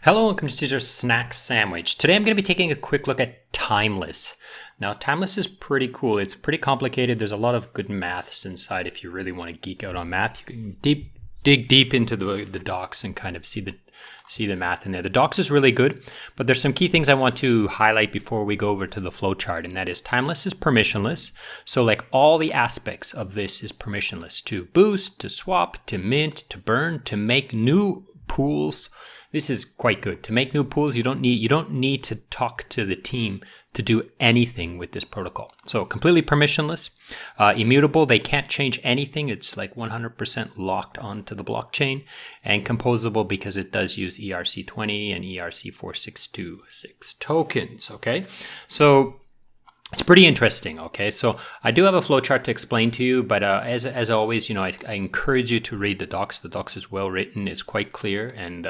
Hello, welcome to Caesar's Snack Sandwich. Today I'm going to be taking a quick look at Timeless. Now, Timeless is pretty cool. It's pretty complicated. There's a lot of good maths inside. If you really want to geek out on math, you can dig deep into the docs and kind of see the math in there. The docs is really good, but there's some key things I want to highlight before we go over to the flowchart, and that is Timeless is permissionless. So like all the aspects of this is permissionless: to boost, to swap, to mint, to burn, to make new pools. This is quite good. To make new pools, you don't need to talk to the team to do anything with this protocol. So completely permissionless, immutable. They can't change anything. It's like 100% locked onto the blockchain, and composable because it does use ERC20 and ERC4626 tokens. Okay, so it's pretty interesting. Okay, so I do have a flowchart to explain to you, but as always, I encourage you to read the docs. The docs is well written, it's quite clear, and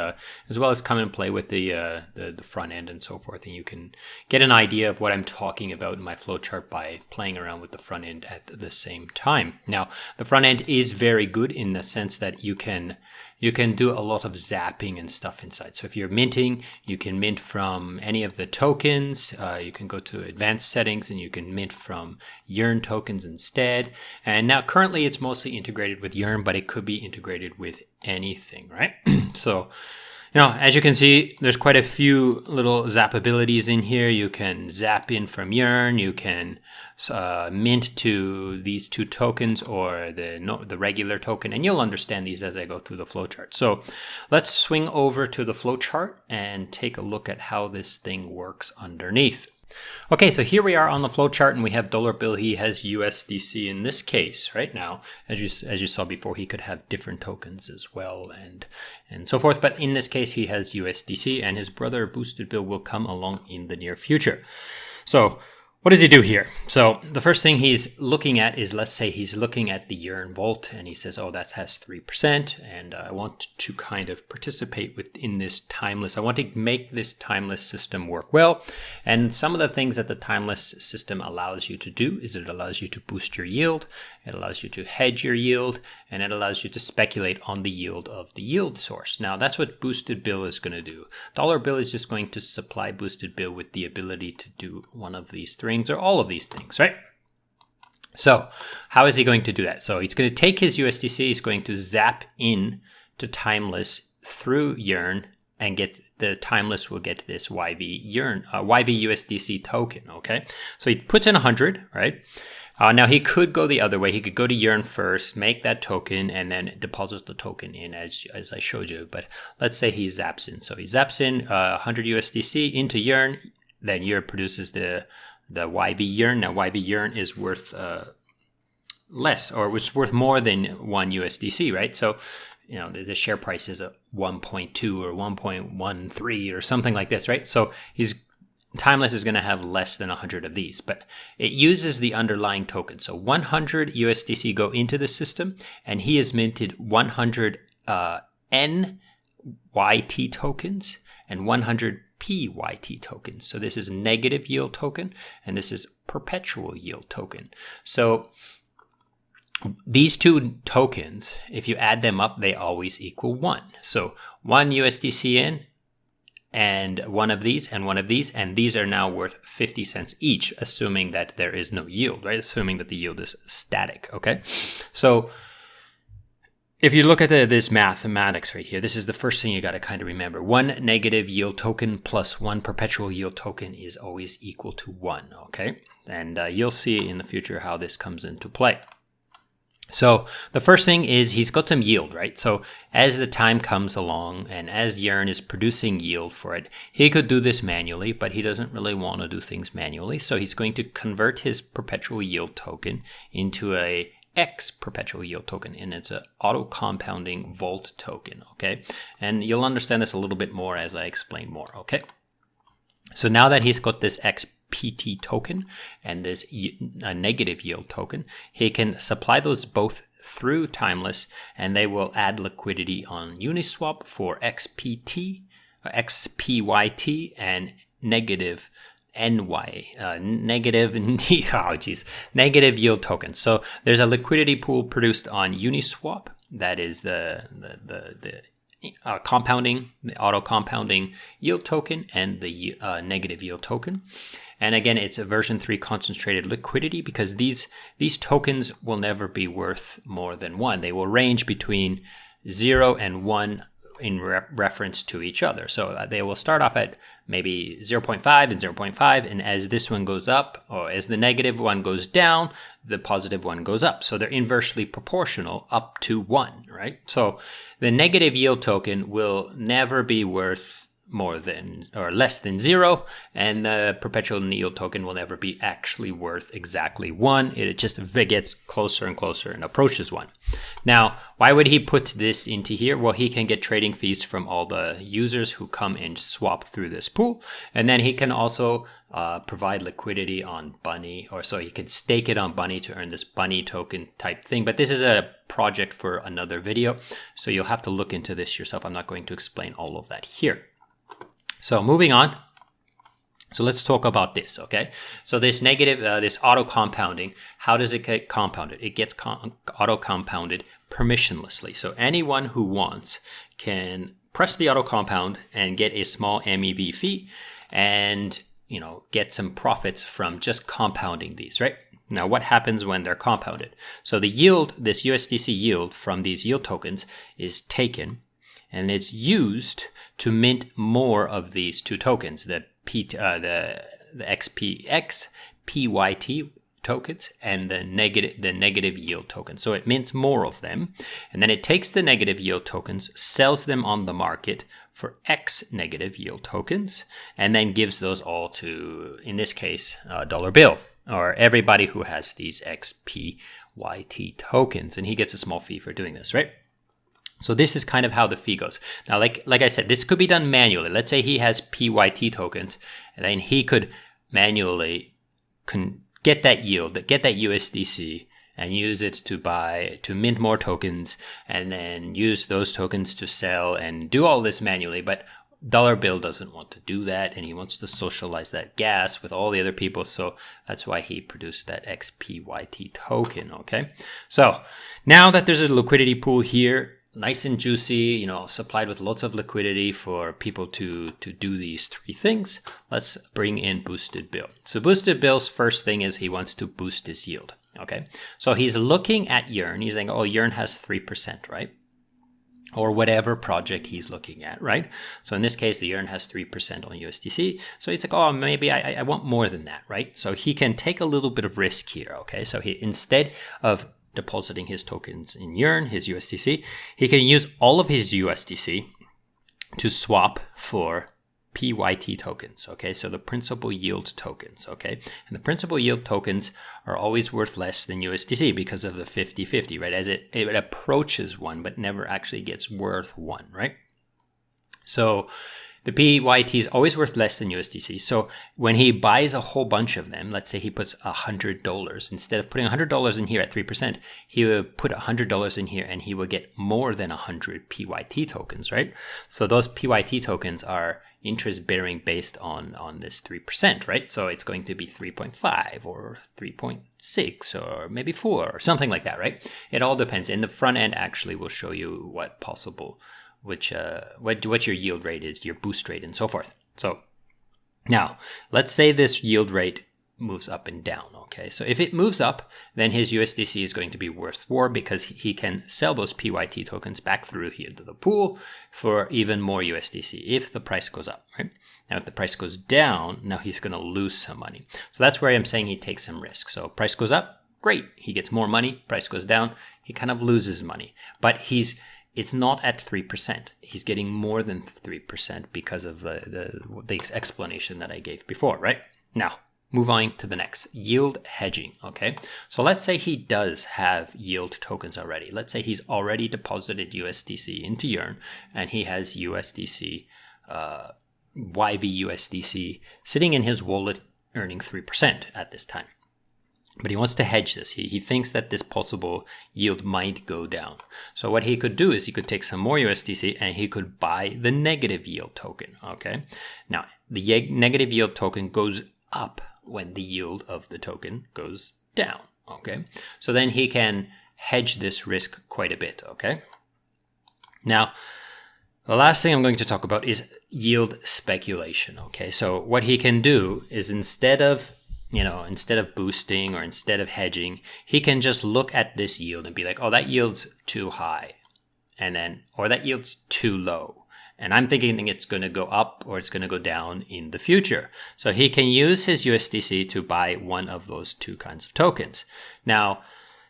as well as come and play with the front end and so forth, and you can get an idea of what I'm talking about in my flowchart by playing around with the front end at the same time. Now, the front end is very good in the sense that you can do a lot of zapping and stuff inside. So if you're minting, you can mint from any of the tokens. You can go to advanced settings and you can mint from Yearn tokens instead. And now currently it's mostly integrated with Yearn, but it could be integrated with anything, right? So, as you can see, there's quite a few little zap abilities in here. You can zap in from Yearn. You can mint to these two tokens or the regular token, and you'll understand these as I go through the flowchart. So let's swing over to the flowchart and take a look at how this thing works underneath. Okay, so here we are on the flowchart, and we have dollar bill. He has USDC in this case right now. As you saw before, he could have different tokens as well and so forth. But in this case, he has USDC, and his brother Boosted Bill will come along in the near future. So what does he do here? So the first thing he's looking at is, let's say he's looking at the Yearn Vault, and he says, oh, that has 3%, and I want to kind of participate within this Timeless. I want to make this Timeless system work well. And some of the things that the Timeless system allows you to do is it allows you to boost your yield, it allows you to hedge your yield, and it allows you to speculate on the yield of the yield source. Now, that's what Boosted Bill is going to do. Dollar Bill is just going to supply Boosted Bill with the ability to do one of these three or all of these things, right? So how is he going to do that? So he's going to take his USDC, he's going to zap in to Timeless through Yearn, and get the Timeless will get this YV USDC token, okay? So he puts in 100, right? Now he could go the other way. He could go to Yearn first, make that token, and then deposit the token in as I showed you. But let's say he zaps in. So he zaps in 100 USDC into Yearn, then Yearn produces the YV Yearn. Now YV Yearn is worth less, or it's worth more than 1 USDC, right? So, the share price is at 1.2 or 1.13 or something like this, right? So Timeless is going to have less than 100 of these, but it uses the underlying token. So 100 USDC go into the system, and he has minted 100 NYT tokens and 100 PYT tokens. So this is negative yield token, and this is perpetual yield token. So these two tokens, if you add them up, they always equal 1. So 1 USDC in, and one of these, and one of these, and these are now worth 50 cents each, assuming that there is no yield, right? Assuming that the yield is static, okay? So if you look at this mathematics right here, this is the first thing you got to kind of remember. 1 negative yield token plus 1 perpetual yield token is always equal to 1, okay? And you'll see in the future how this comes into play. So the first thing is he's got some yield, right? So as the time comes along and as Yearn is producing yield for it, he could do this manually, but he doesn't really want to do things manually. So he's going to convert his perpetual yield token into a X perpetual yield token, and it's an auto compounding vault token, okay? And you'll understand this a little bit more as I explain more, okay? So now that he's got this XPT token and this negative yield token, he can supply those both through Timeless, and they will add liquidity on Uniswap for XPT, XPYT, and negative negative yield tokens. So there's a liquidity pool produced on Uniswap. That is the compounding, the auto compounding yield token, and the negative yield token. And again, it's a version 3 concentrated liquidity, because these tokens will never be worth more than 1. They will range between 0 and 1 in reference to each other. So they will start off at maybe 0.5 and 0.5, and as this one goes up, or as the negative one goes down, the positive one goes up. So they're inversely proportional up to 1, right? So the negative yield token will never be worth more than or less than 0, and the perpetual yield token will never be actually worth exactly 1. It just gets closer and closer and approaches 1. Now, why would he put this into here? Well, he can get trading fees from all the users who come and swap through this pool, and then he can also provide liquidity on Bunny, or so he could stake it on Bunny to earn this Bunny token type thing. But this is a project for another video, so you'll have to look into this yourself. I'm not going to explain all of that here. So moving on. So let's talk about this, okay? So this negative, this auto compounding, how does it get compounded? It gets auto compounded permissionlessly. So anyone who wants can press the auto compound and get a small MEV fee and, you know, get some profits from just compounding these, right? Now, what happens when they're compounded? So the yield, this USDC yield from these yield tokens is taken and it's used to mint more of these two tokens, the XPYT tokens and the negative yield token. So it mints more of them, and then it takes the negative yield tokens, sells them on the market for X negative yield tokens, and then gives those all to, in this case, dollar bill, or everybody who has these XPYT tokens, and he gets a small fee for doing this, right? So this is kind of how the fee goes. Now, like I said, this could be done manually. Let's say he has PYT tokens, and then he could manually get that yield, get that USDC, and use it to mint more tokens, and then use those tokens to sell and do all this manually. But Dollar Bill doesn't want to do that, and he wants to socialize that gas with all the other people. So that's why he produced that XPYT token. Okay. So now that there's a liquidity pool here, nice and juicy, you know, supplied with lots of liquidity for people to do these three things, let's bring in Boosted Bill. So Boosted Bill's first thing is he wants to boost his yield. Okay. So he's looking at Yearn. He's saying, oh, Yearn has 3%, right? Or whatever project he's looking at, right? So in this case, the Yearn has 3% on USDC. So it's like, oh, maybe I want more than that, right? So he can take a little bit of risk here, okay? So he, instead of depositing his tokens in Yearn, his USDC, he can use all of his USDC to swap for PYT tokens, okay? So the principal yield tokens, okay? And the principal yield tokens are always worth less than USDC because of the 50-50, right? As it approaches 1, but never actually gets worth 1, right? So the PYT is always worth less than USDC. So when he buys a whole bunch of them, let's say he puts $100, instead of putting $100 in here at 3%, he will put $100 in here and he will get more than 100 PYT tokens, right? So those PYT tokens are interest bearing based on this 3%, right? So it's going to be 3.5 or 3.6 or maybe 4 or something like that, right? It all depends. In the front end actually will show you what possible, what your yield rate is, your boost rate, and so forth. So now let's say this yield rate moves up and down. Okay, so if it moves up, then his USDC is going to be worth more because he can sell those PYT tokens back through here to the pool for even more USDC if the price goes up, right? Now, if the price goes down, now he's going to lose some money. So that's where I'm saying he takes some risk. So price goes up, great, he gets more money. Price goes down, he kind of loses money. But it's not at 3%. He's getting more than 3% because of the explanation that I gave before, right? Now, move on to the next, yield hedging, okay? So let's say he does have yield tokens already. Let's say he's already deposited USDC into Yearn, and he has USDC, YVUSDC sitting in his wallet earning 3% at this time. But he wants to hedge this. He thinks that this possible yield might go down. So what he could do is he could take some more USDC and he could buy the negative yield token, okay? Now, the negative yield token goes up when the yield of the token goes down, okay? So then he can hedge this risk quite a bit, okay? Now, The last thing I'm going to talk about is yield speculation. Okay, so what he can do is instead of boosting or instead of hedging, he can just look at this yield and be like, oh, that yield's too high, or that yield's too low. And I'm thinking it's going to go up or it's going to go down in the future. So he can use his USDC to buy one of those two kinds of tokens. Now,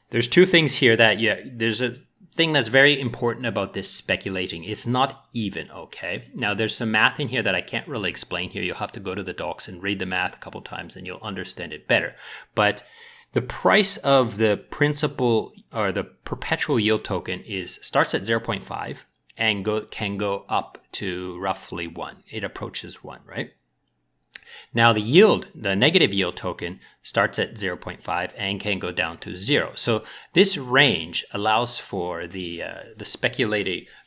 there's two things here there's a thing that's very important about this speculating. It's not even, okay? Now, there's some math in here that I can't really explain here. You'll have to go to the docs and read the math a couple times and you'll understand it better. But the price of the principal or the perpetual yield token starts at 0.5 and can go up to roughly 1. It approaches 1, right? Now the negative yield token starts at 0.5 and can go down to 0. So this range allows for the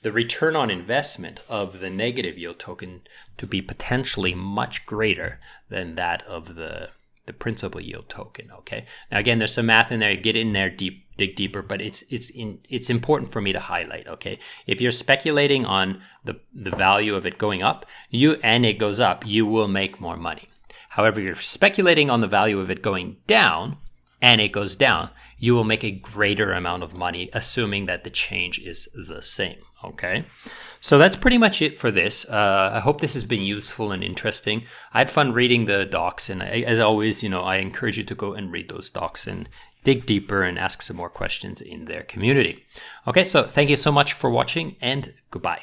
return on investment of the negative yield token to be potentially much greater than that of the principal yield token. Okay. Now again, there's some math in there. Get in there dig deeper, but it's important for me to highlight. Okay. If you're speculating on the value of it going up, and it goes up, you will make more money. However, you're speculating on the value of it going down and it goes down, you will make a greater amount of money, assuming that the change is the same. Okay. So that's pretty much it for this. I hope this has been useful and interesting. I had fun reading the docs, and as always, I encourage you to go and read those docs and dig deeper and ask some more questions in their community. Okay, so thank you so much for watching, and goodbye.